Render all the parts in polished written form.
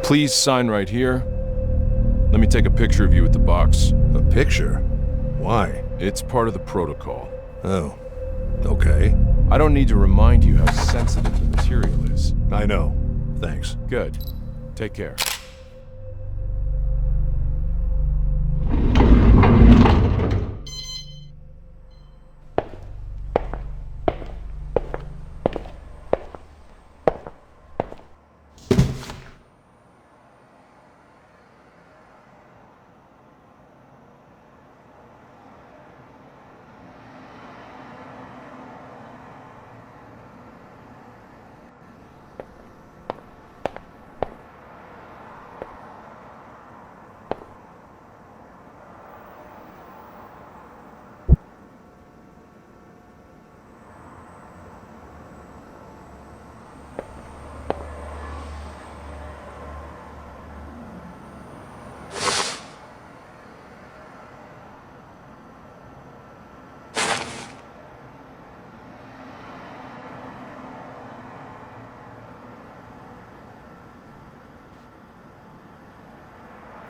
Please sign right here. Let me take a picture of you with the box. A picture? Why? It's part of the protocol. Oh, okay. I don't need to remind you how sensitive the material is. I know. Thanks. Good. Take care.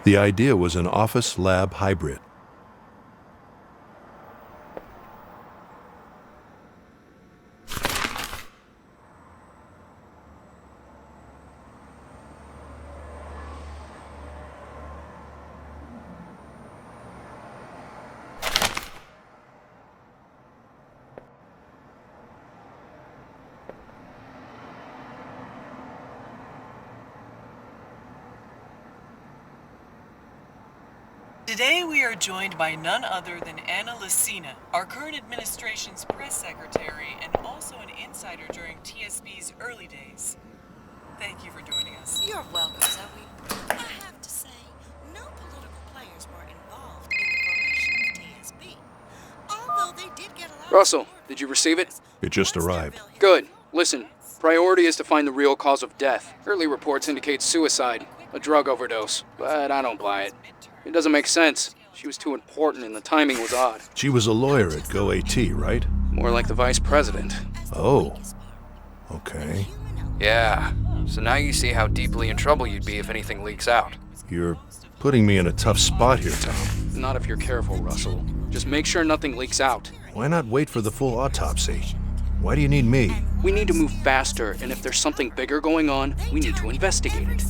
The idea was an office-lab hybrid. Today we are joined by none other than Anna Lucina, our current administration's press secretary and also an insider during TSB's early days. Thank you for joining us. You're welcome, Zoe. I have to say, no political players were involved in the formation of TSB. Although they did get a lot Russell, did you receive it? It just arrived. Good. Listen, priority is to find the real cause of death. Early reports indicate suicide, a drug overdose, but I don't buy it. It doesn't make sense. She was too important and the timing was odd. She was a lawyer at GoAT, right? More like the vice president. Oh. Okay. Yeah. So now you see how deeply in trouble you'd be if anything leaks out. You're putting me in a tough spot here, Tom. Not if you're careful, Russell. Just make sure nothing leaks out. Why not wait for the full autopsy? Why do you need me? We need to move faster, and if there's something bigger going on, we need to investigate it.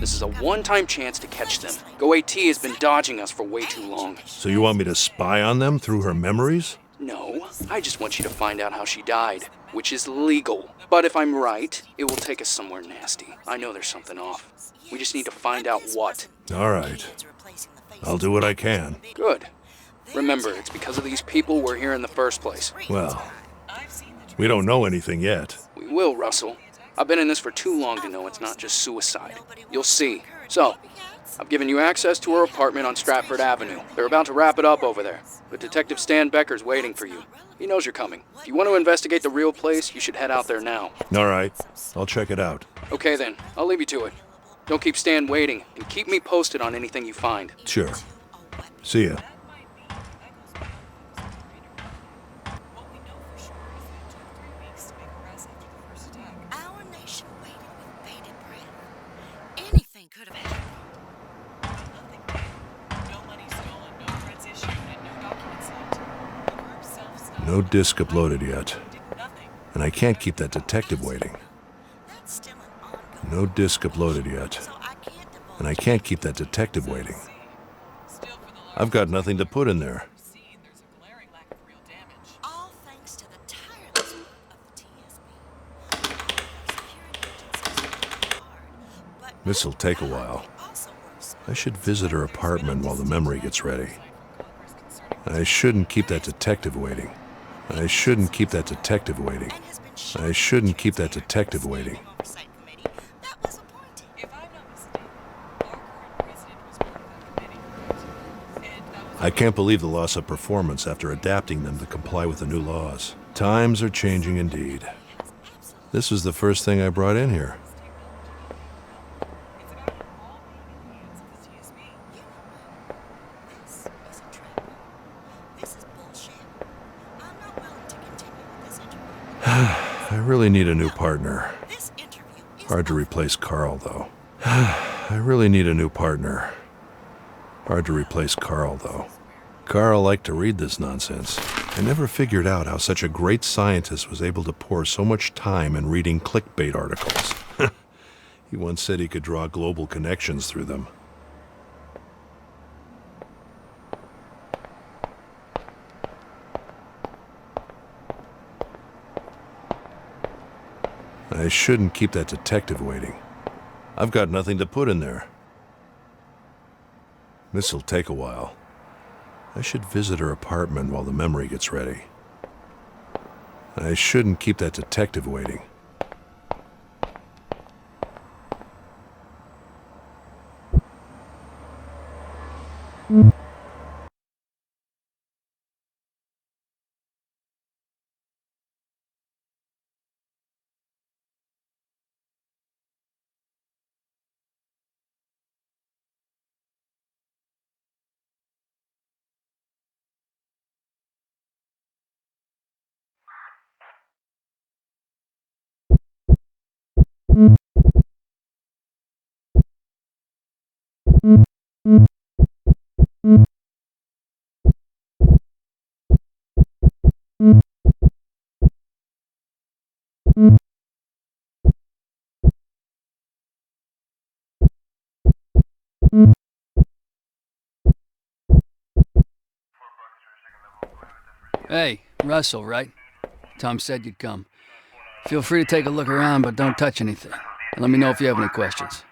This is a one-time chance to catch them. GoAT has been dodging us for way too long. So you want me to spy on them through her memories? No, I just want you to find out how she died, which is legal. But if I'm right, it will take us somewhere nasty. I know there's something off. We just need to find out what. All right. I'll do what I can. Good. Remember, it's because of these people we're here in the first place. Well, we don't know anything yet. We will, Russell. I've been in this for too long to know it's not just suicide. You'll see. So, I've given you access to her apartment on Stratford Avenue. They're about to wrap it up over there. But Detective Stan Becker's waiting for you. He knows you're coming. If you want to investigate the real place, you should head out there now. All right. I'll check it out. Okay then, I'll leave you to it. Don't keep Stan waiting, and keep me posted on anything you find. Sure. See ya. No disk uploaded yet. And I can't keep that detective waiting. No disk uploaded yet. And I can't keep that detective waiting. I've got nothing to put in there. This'll take a while. I should visit her apartment while the memory gets ready. I shouldn't keep that detective waiting. I shouldn't keep that detective waiting. I shouldn't keep that detective waiting. I can't believe the loss of performance after adapting them to comply with the new laws. Times are changing indeed. This was the first thing I brought in here. I really need a new partner. Hard to replace Carl, though. I really need a new partner. Hard to replace Carl, though. Carl liked to read this nonsense. I never figured out how such a great scientist was able to pour so much time in reading clickbait articles. He once said he could draw global connections through them. I shouldn't keep that detective waiting. I've got nothing to put in there. This'll take a while. I should visit her apartment while the memory gets ready. I shouldn't keep that detective waiting. Hey, Russell, right? Tom said you'd come. Feel free to take a look around, but don't touch anything. And let me know if you have any questions.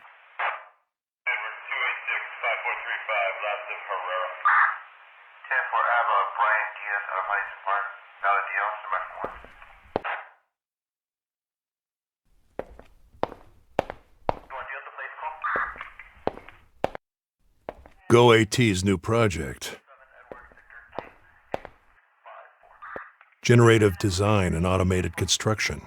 Go AT's new project. Generative design and automated construction.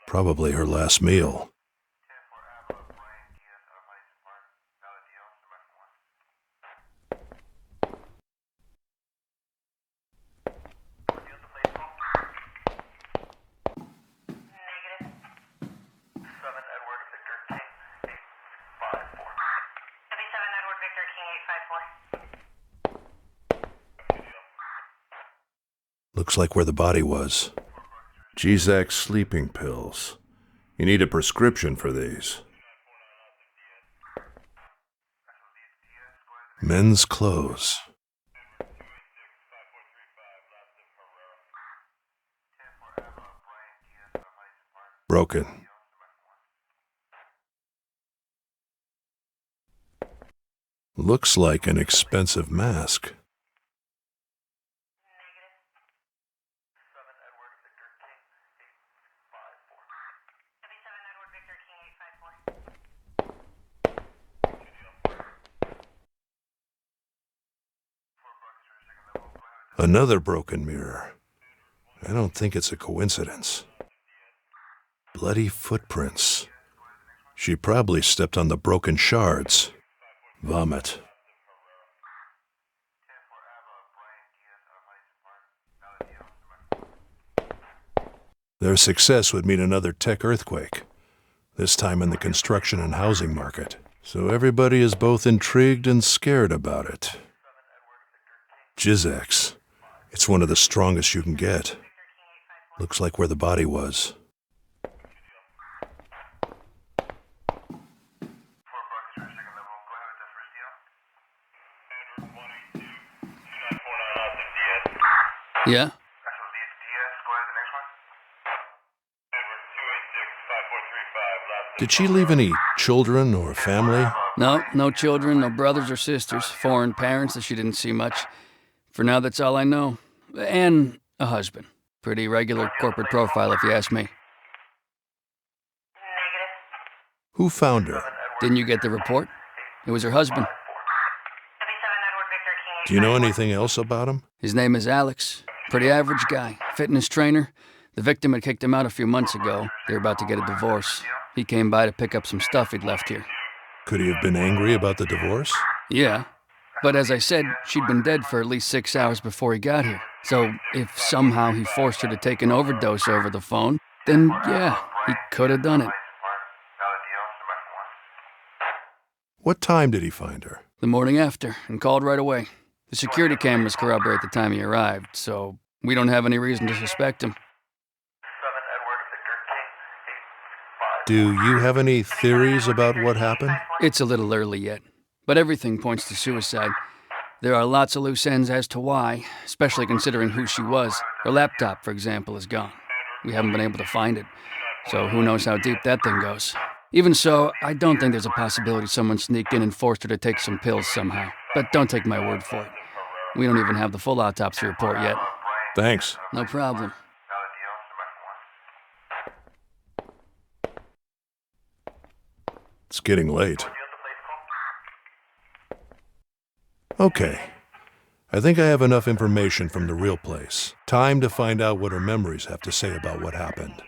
Probably her last meal. Looks like where the body was. GTX sleeping pills. You need a prescription for these. Men's clothes. Broken. Looks like an expensive mask. Another broken mirror. I don't think it's a coincidence. Bloody footprints. She probably stepped on the broken shards. Vomit. Their success would mean another tech earthquake, this time in the construction and housing market. So everybody is both intrigued and scared about it. GTX. It's one of the strongest you can get. Looks like where the body was. Yeah? Did she leave any children or family? No, no children, no brothers or sisters, foreign parents that she didn't see much. For now, that's all I know. And a husband. Pretty regular corporate profile, if you ask me. Who found her? Didn't you get the report? It was her husband. Do you know anything else about him? His name is Alex. Pretty average guy. Fitness trainer. The victim had kicked him out a few months ago. They were about to get a divorce. He came by to pick up some stuff he'd left here. Could he have been angry about the divorce? Yeah, but as I said, she'd been dead for at least 6 hours before he got here. So if somehow he forced her to take an overdose over the phone, then yeah, he could have done it. What time did he find her? The morning after, and called right away. The security cameras corroborate the time he arrived, so we don't have any reason to suspect him. Do you have any theories about what happened? It's a little early yet, but everything points to suicide. There are lots of loose ends as to why, especially considering who she was. Her laptop, for example, is gone. We haven't been able to find it, so who knows how deep that thing goes. Even so, I don't think there's a possibility someone sneaked in and forced her to take some pills somehow. But don't take my word for it. We don't even have the full autopsy report yet. Thanks. No problem. It's getting late. Okay. I think I have enough information from the real place. Time to find out what her memories have to say about what happened.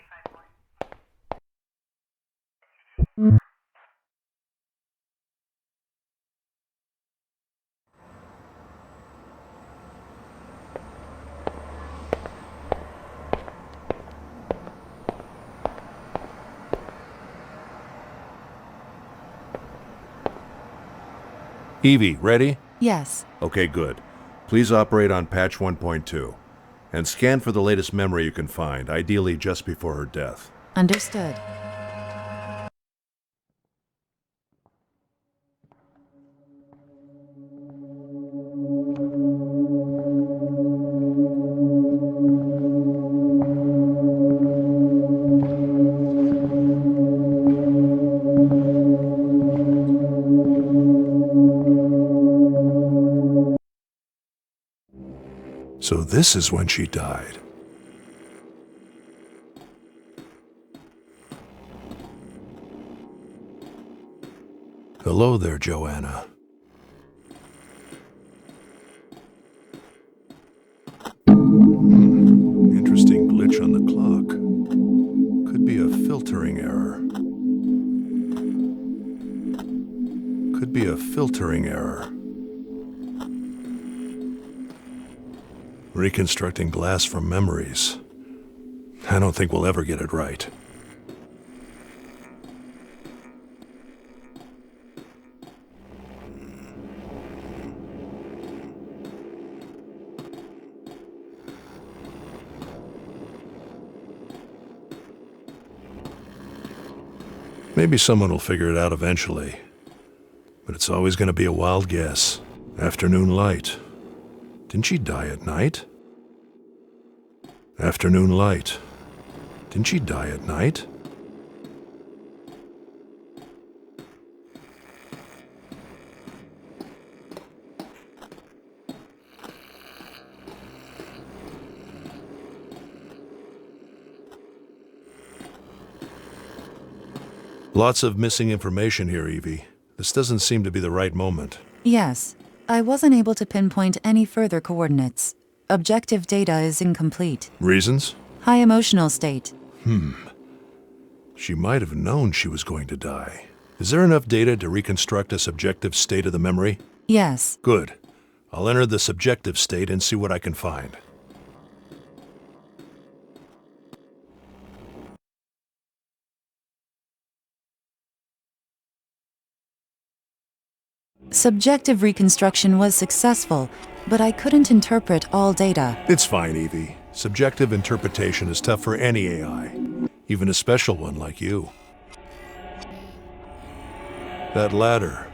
Evie, ready? Yes. Okay, good. Please operate on patch 1.2. And scan for the latest memory you can find, ideally just before her death. Understood. So this is when she died. Hello there, Joanna. Interesting glitch on the clock. Could be a filtering error. Could be a filtering error. Reconstructing glass from memories. I don't think we'll ever get it right. Maybe someone will figure it out eventually. But it's always going to be a wild guess. Afternoon light. Didn't she die at night? Afternoon light. Didn't she die at night? Lots of missing information here, Evie. This doesn't seem to be the right moment. Yes. I wasn't able to pinpoint any further coordinates. Objective data is incomplete. Reasons? High emotional state. She might have known she was going to die. Is there enough data to reconstruct a subjective state of the memory? Yes. Good. I'll enter the subjective state and see what I can find. Subjective reconstruction was successful, but I couldn't interpret all data. It's fine, Evie. Subjective interpretation is tough for any AI, even a special one like you. That ladder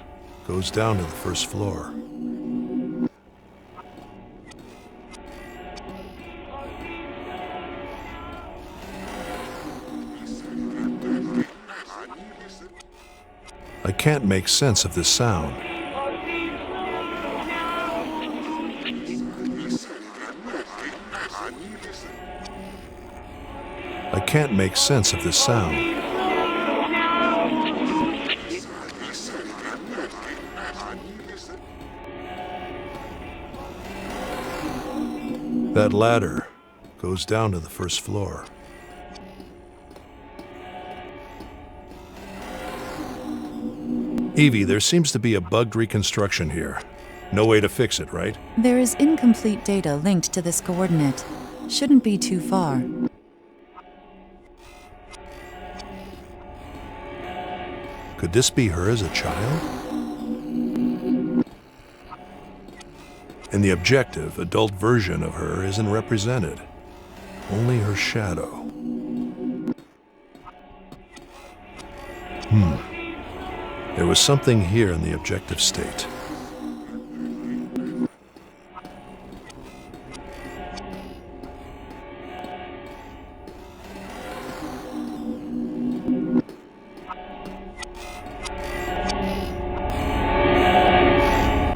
goes down to the first floor. I can't make sense of this sound. I can't make sense of this sound. That ladder goes down to the first floor. Evie, there seems to be a bugged reconstruction here. No way to fix it, right? There is incomplete data linked to this coordinate. Shouldn't be too far. Could this be her as a child? In the objective, adult version of her isn't represented. Only her shadow. There was something here in the objective state.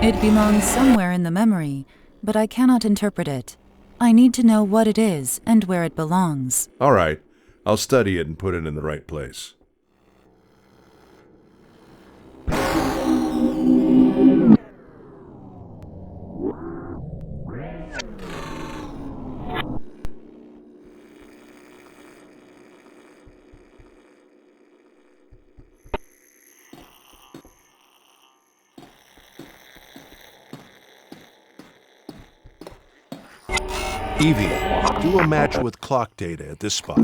It belongs somewhere in the memory, but I cannot interpret it. I need to know what it is and where it belongs. All right, I'll study it and put it in the right place. Evie, do a match with clock data at this spot.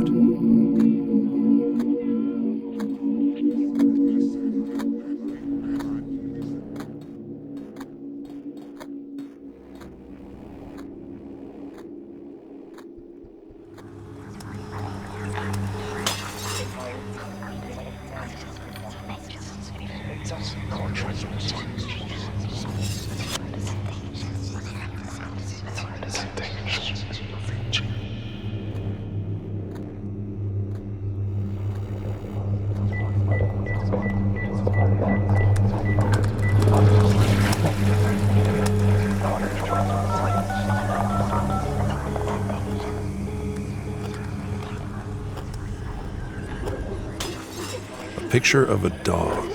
Picture of a dog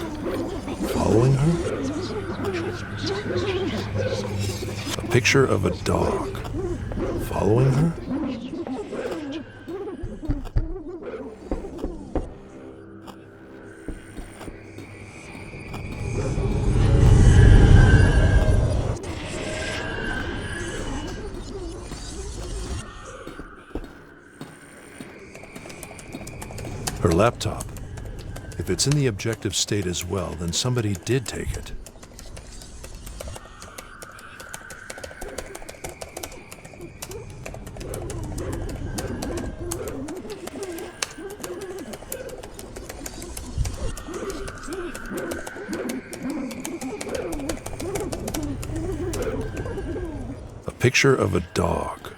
following her? A picture of a dog following her? Her laptop. If it's in the objective state as well, then somebody did take it. A picture of a dog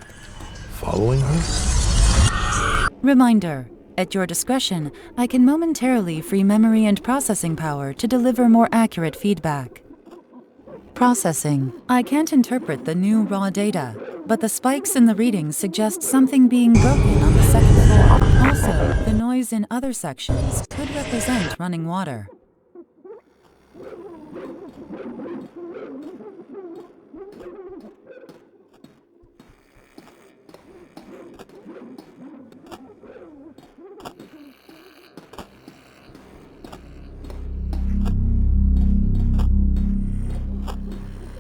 following her? Reminder. At your discretion, I can momentarily free memory and processing power to deliver more accurate feedback. Processing. I can't interpret the new raw data, but the spikes in the readings suggest something being broken on the second floor. Also, the noise in other sections could represent running water.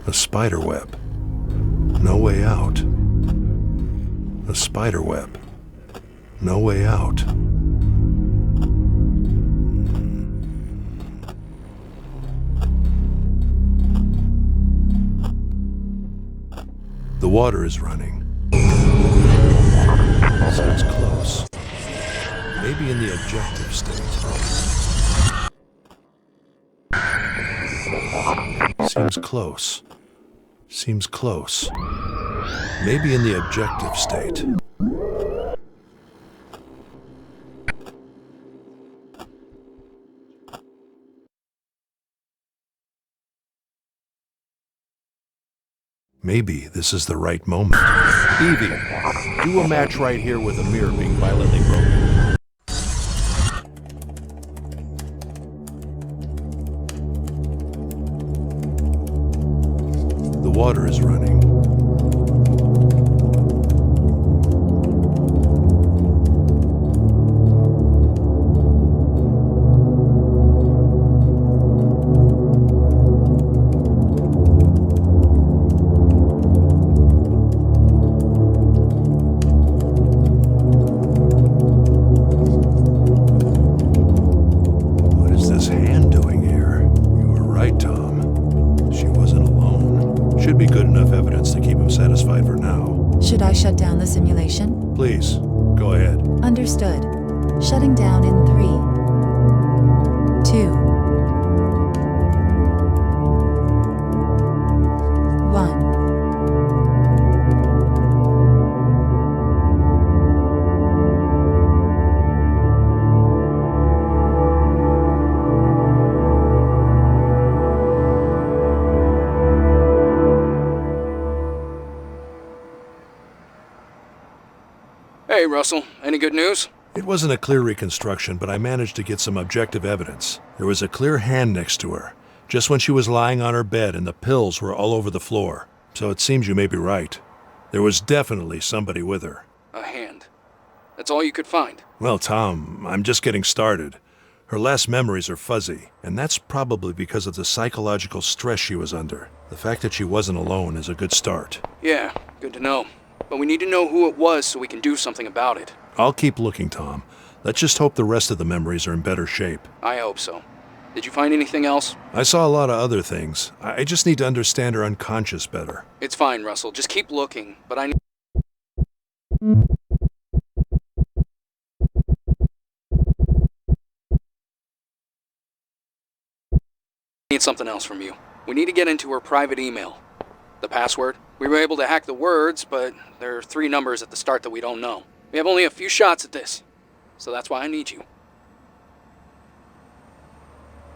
A spider web. No way out. A spider web. No way out. The water is running. Sounds close. Maybe in the objective state. Seems close. Seems close. Maybe in the objective state. Maybe this is the right moment. Evie, do a match right here with a mirror being violently broken. The water is running. down the simulation? Please, go ahead. Understood. Shutting down in 3, 2, 1. Hey, Russell. Any good news? It wasn't a clear reconstruction, but I managed to get some objective evidence. There was a clear hand next to her, just when she was lying on her bed, and the pills were all over the floor. So it seems you may be right. There was definitely somebody with her. A hand. That's all you could find? Well, Tom, I'm just getting started. Her last memories are fuzzy, and that's probably because of the psychological stress she was under. The fact that she wasn't alone is a good start. Yeah, good to know. But we need to know who it was so we can do something about it. I'll keep looking, Tom. Let's just hope the rest of the memories are in better shape. I hope so. Did you find anything else? I saw a lot of other things. I just need to understand her unconscious better. It's fine, Russell. Just keep looking. But I need something else from you. We need to get into her private email. The password. We were able to hack the words, but there are 3 numbers at the start that we don't know. We have only a few shots at this, so that's why I need you.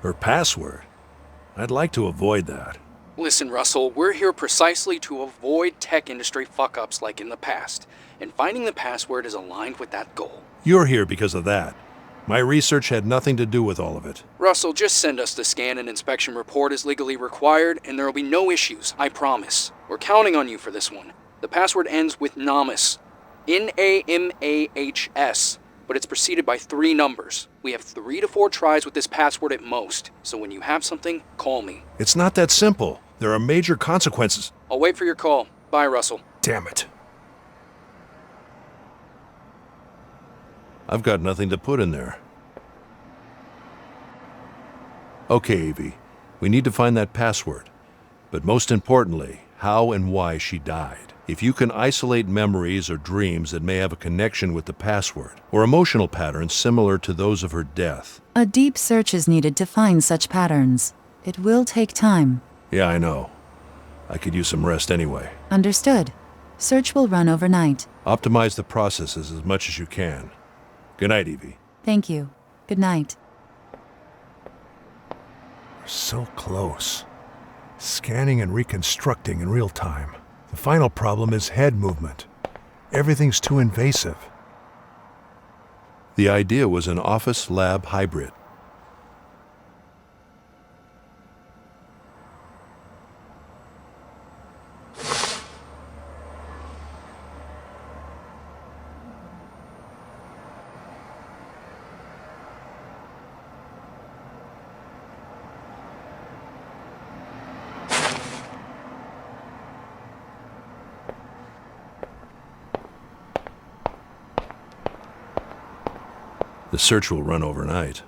Her password? I'd like to avoid that. Listen, Russell, we're here precisely to avoid tech industry fuck-ups like in the past, and finding the password is aligned with that goal. You're here because of that. My research had nothing to do with all of it. Russell, just send us the scan and inspection report as legally required, and there will be no issues, I promise. We're counting on you for this one. The password ends with NAMAS. N-A-M-A-H-S. But it's preceded by 3 numbers. We have 3 to 4 tries with this password at most, so when you have something, call me. It's not that simple. There are major consequences. I'll wait for your call. Bye, Russell. Damn it. I've got nothing to put in there. Okay, Evie. We need to find that password. But most importantly, how and why she died. If you can isolate memories or dreams that may have a connection with the password, or emotional patterns similar to those of her death. A deep search is needed to find such patterns. It will take time. Yeah, I know. I could use some rest anyway. Understood. Search will run overnight. Optimize the processes as much as you can. Good night, Evie. Thank you. Good night. We're so close. Scanning and reconstructing in real time. The final problem is head movement. Everything's too invasive. The idea was an office-lab hybrid. The search will run overnight.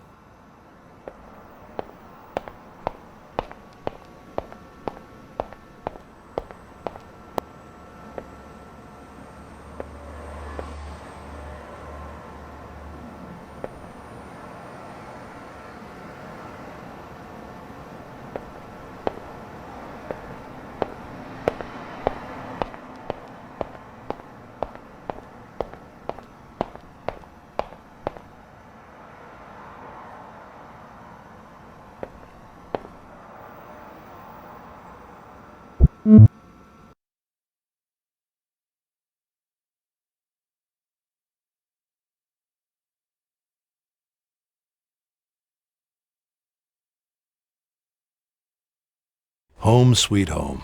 Home sweet home.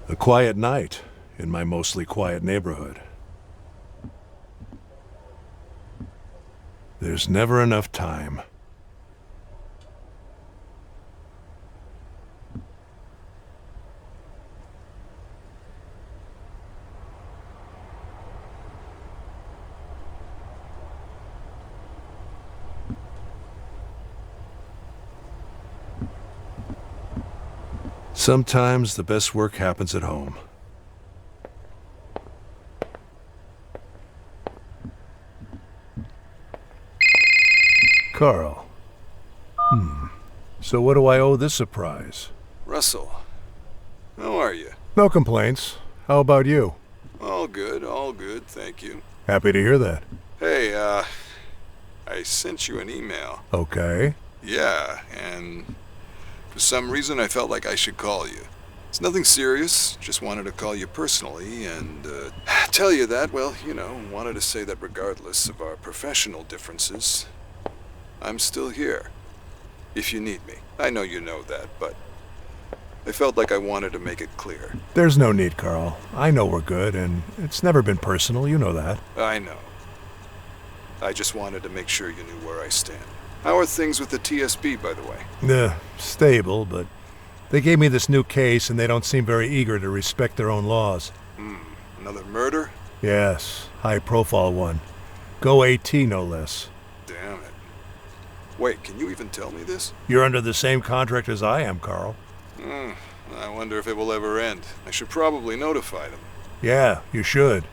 A quiet night in my mostly quiet neighborhood. There's never enough time. Sometimes the best work happens at home. Carl. So what do I owe this surprise? Russell, how are you? No complaints. How about you? All good, thank you. Happy to hear that. Hey, I sent you an email. Okay. Yeah, and for some reason I felt like I should call you. It's nothing serious, just wanted to call you personally and tell you that, well, you know, wanted to say that regardless of our professional differences, I'm still here. If you need me. I know you know that, but I felt like I wanted to make it clear. There's no need, Carl. I know we're good, and it's never been personal, you know that. I know. I just wanted to make sure you knew where I stand. How are things with the TSB, by the way? Stable, but they gave me this new case, and they don't seem very eager to respect their own laws. Another murder? Yes, high-profile one. Go AT, no less. Damn it. Wait, can you even tell me this? You're under the same contract as I am, Carl. I wonder if it will ever end. I should probably notify them. Yeah, you should,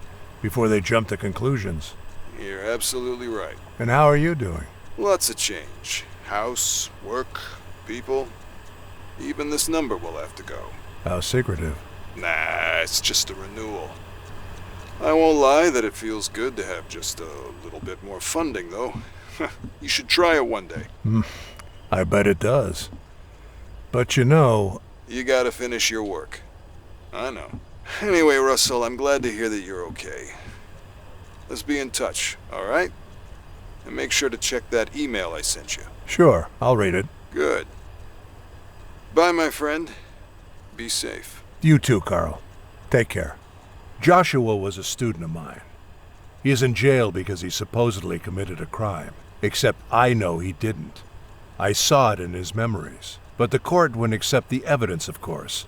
before they jump to conclusions. You're absolutely right. And how are you doing? Lots of change. House, work, people. Even this number will have to go. How secretive. Nah, it's just a renewal. I won't lie that it feels good to have just a little bit more funding, though. You should try it one day. I bet it does. But you know... You gotta finish your work. I know. Anyway, Russell, I'm glad to hear that you're okay. Let's be in touch, alright? And make sure to check that email I sent you. Sure, I'll read it. Good. Bye, my friend. Be safe. You too, Carl. Take care. Joshua was a student of mine. He is in jail because he supposedly committed a crime. Except I know he didn't. I saw it in his memories. But the court wouldn't accept the evidence, of course.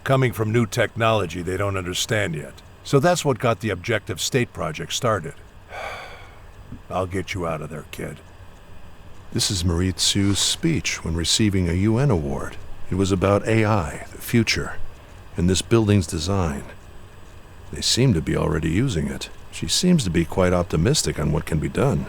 Coming from new technology they don't understand yet. So that's what got the Objective State project started. I'll get you out of there, kid. This is Marie Tsu's speech when receiving a UN award. It was about AI, the future, and this building's design. They seem to be already using it. She seems to be quite optimistic on what can be done.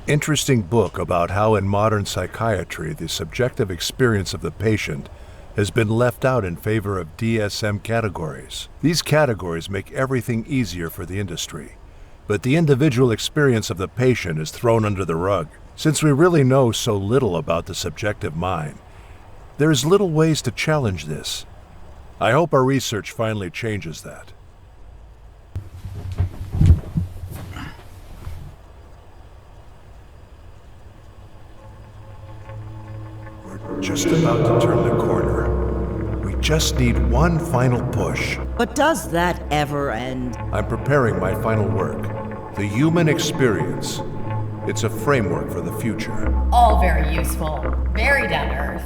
Interesting book about how in modern psychiatry the subjective experience of the patient has been left out in favor of DSM categories. These categories make everything easier for the industry, but the individual experience of the patient is thrown under the rug. Since we really know so little about the subjective mind, there's little ways to challenge this. I hope our research finally changes that. Just about to turn the corner. We just need one final push. But does that ever end? I'm preparing my final work, The Human Experience. It's a framework for the future. All very useful, very down to earth.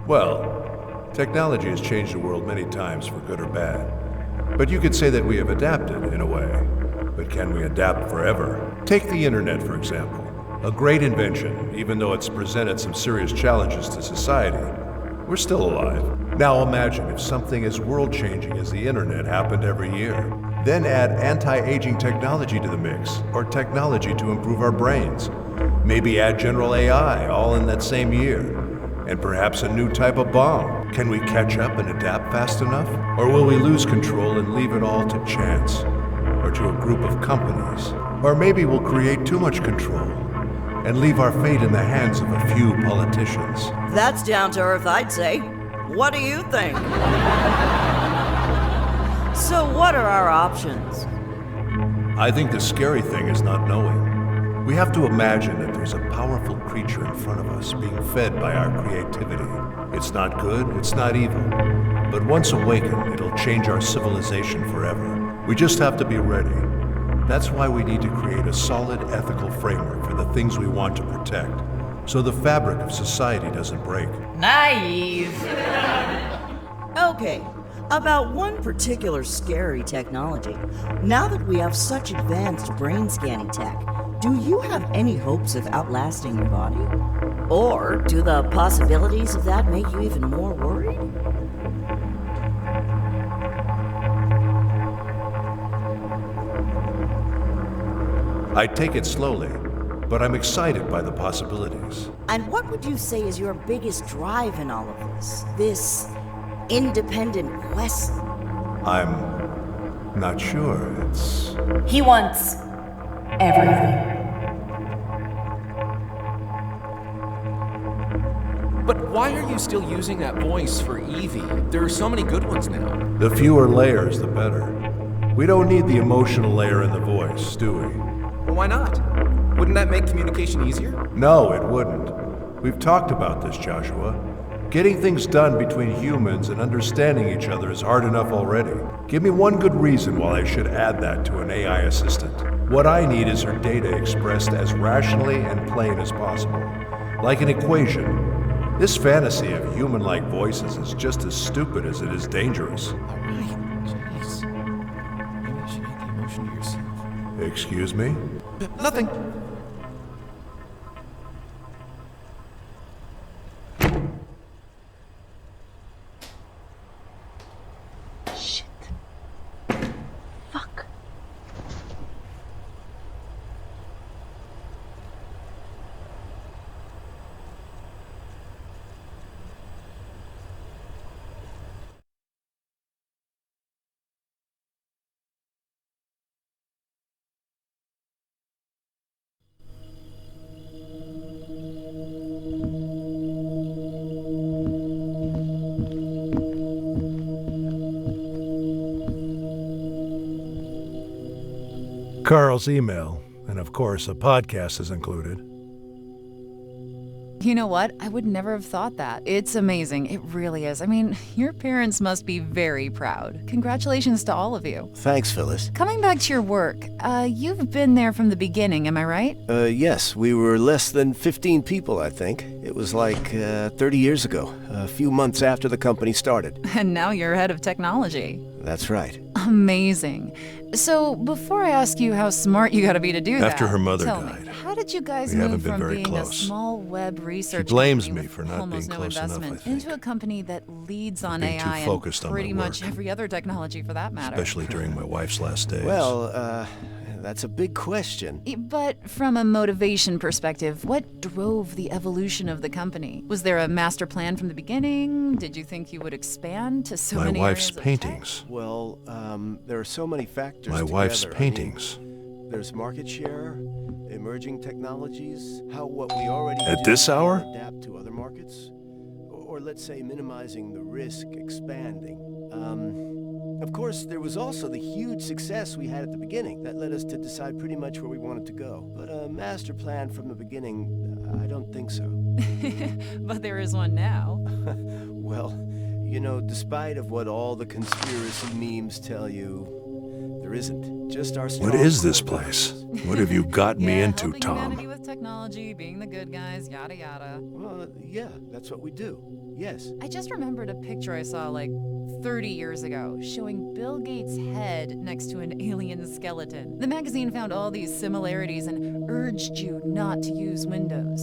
Well, technology has changed the world many times for good or bad. But you could say that we have adapted in a way. But can we adapt forever? Take the internet, for example. A great invention, even though it's presented some serious challenges to society. We're still alive. Now imagine if something as world-changing as the internet happened every year. Then add anti-aging technology to the mix, or technology to improve our brains. Maybe add general AI all in that same year. And perhaps a new type of bomb. Can we catch up and adapt fast enough? Or will we lose control and leave it all to chance? Or to a group of companies? Or maybe we'll create too much control and leave our fate in the hands of a few politicians. That's down to earth, I'd say. What do you think? So what are our options? I think the scary thing is not knowing. We have to imagine that there's a powerful creature in front of us being fed by our creativity. It's not good, it's not evil. But once awakened, it'll change our civilization forever. We just have to be ready. That's why we need to create a solid ethical framework for the things we want to protect, so the fabric of society doesn't break. Naive. Okay, about one particular scary technology. Now that we have such advanced brain scanning tech, do you have any hopes of outlasting your body? Or do the possibilities of that make you even more worried? I take it slowly, but I'm excited by the possibilities. And what would you say is your biggest drive in all of this? This independent quest? I'm not sure. It's... He wants everything. But why are you still using that voice for Evie? There are so many good ones now. The fewer layers, the better. We don't need the emotional layer in the voice, do we? Well, why not? Wouldn't that make communication easier? No, it wouldn't. We've talked about this, Joshua. Getting things done between humans and understanding each other is hard enough already. Give me one good reason why I should add that to an AI assistant. What I need is her data expressed as rationally and plain as possible. Like an equation. This fantasy of human-like voices is just as stupid as it is dangerous. All right, jeez. Maybe you should add the emotion to yourself. Excuse me? Nothing. Shit. Fuck. Carl's email, and of course a podcast is included. You know what? I would never have thought that. It's amazing. It really is. I mean, your parents must be very proud. Congratulations to all of you. Thanks, Phyllis. Coming back to your work, you've been there from the beginning, am I right? Yes, we were less than 15 people, I think. It was like 30 years ago, a few months after the company started. And now you're head of technology. That's right. Amazing. So, before I ask you how smart you gotta be to do that, After her mother tell died, me, how did you guys we haven't move been from very being close. a small web research She blames company me with for not almost being no close enough, investment I think. into a company that leads on Being too AI focused and on my pretty much work. every other technology for that matter? Especially during my wife's last days. Well, that's a big question. But from a motivation perspective, what drove the evolution of the company? Was there a master plan from the beginning? Did you think you would expand to so my many wife's areas of paintings. Well, there are so many factors My wife's together. paintings. I mean, there's market share, emerging technologies, how what we already At do this can hour? adapt to other markets, or let's say minimizing the risk expanding. Of course, there was also the huge success we had at the beginning that led us to decide pretty much where we wanted to go. But a master plan from the beginning, I don't think so. But there is one now. Well, you know, despite of what all the conspiracy memes tell you, there isn't. Just our strong What is this core place? values. What have you got me Yeah, into, helping humanity Tom? with technology, being the good guys, yada yada. Well, yeah, that's what we do. Yes. I just remembered a picture I saw like 30 years ago showing Bill Gates' head next to an alien skeleton. The magazine found all these similarities and urged you not to use Windows.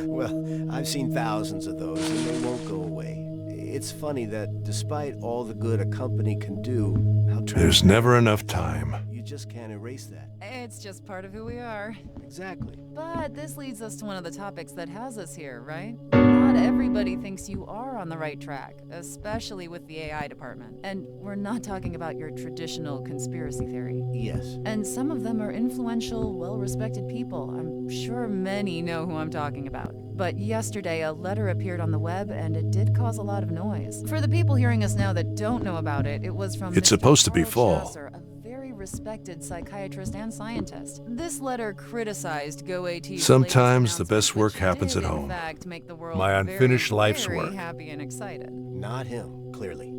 Well, I've seen thousands of those, and they won't go away. It's funny that despite all the good a company can do, how There's never enough time. you just can't erase that. It's just part of who we are. Exactly. But this leads us to one of the topics that has us here, right? Not everybody thinks you are on the right track, especially with the AI department. And we're not talking about your traditional conspiracy theory. Yes. And some of them are influential, well-respected people. I'm sure many know who I'm talking about. But yesterday, a letter appeared on the web, and it did cause a lot of noise. For the people hearing us now that don't know about it, it was from It's Mr. supposed to be Carl fall. Chasser, a very respected psychiatrist and scientist. This letter criticized GoAT's Sometimes the latest best work announcement, happens which at did, in home. fact, make the world My very, unfinished life's very work. happy and excited. Not him. clearly.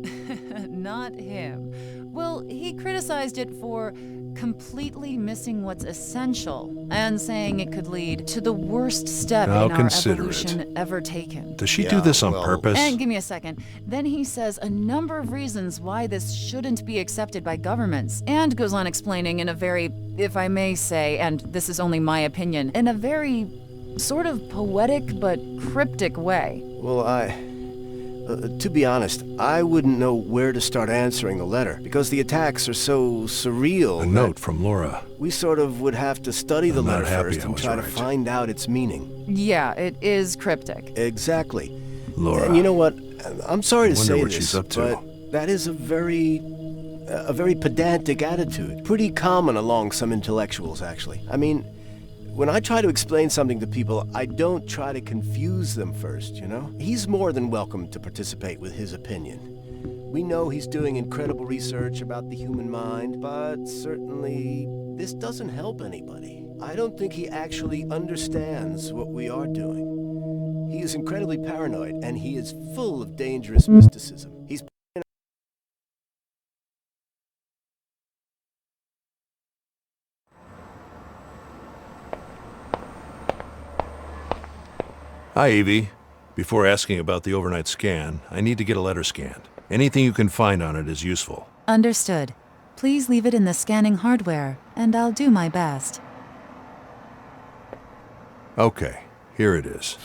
Not him. Well, he criticized it for completely missing what's essential and saying it could lead to the worst step I'll in our consider evolution ever taken. Does she do this on purpose? And give me a second. Then he says a number of reasons why this shouldn't be accepted by governments, and goes on explaining in a very, if I may say, and this is only my opinion, in a very sort of poetic but cryptic way. Well, to be honest, I wouldn't know where to start answering the letter, because the attacks are so surreal. A note from Laura. We sort of would have to study the letter first and try to right. find out its meaning. Yeah, it is cryptic. Exactly. Laura. And you know what? I'm sorry to say what this, she's up to. but that is a very pedantic attitude. Pretty common along some intellectuals, actually. I mean, when I try to explain something to people, I don't try to confuse them first, you know? He's more than welcome to participate with his opinion. We know he's doing incredible research about the human mind, but certainly this doesn't help anybody. I don't think he actually understands what we are doing. He is incredibly paranoid, and he is full of dangerous mysticism. He's Hi, Evie. Before asking about the overnight scan, I need to get a letter scanned. Anything you can find on it is useful. Understood. Please leave it in the scanning hardware, and I'll do my best. Okay, here it is.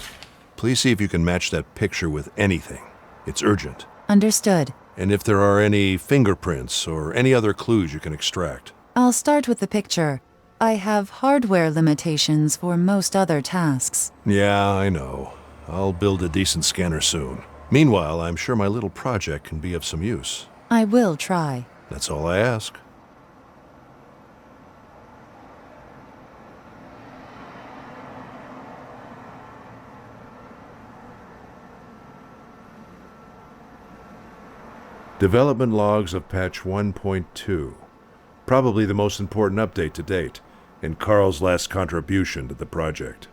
Please see if you can match that picture with anything. It's urgent. Understood. And if there are any fingerprints or any other clues you can extract. I'll start with the picture. I have hardware limitations for most other tasks. Yeah, I know. I'll build a decent scanner soon. Meanwhile, I'm sure my little project can be of some use. I will try. That's all I ask. Development logs of patch 1.2. Probably the most important update to date, and Carl's last contribution to the project.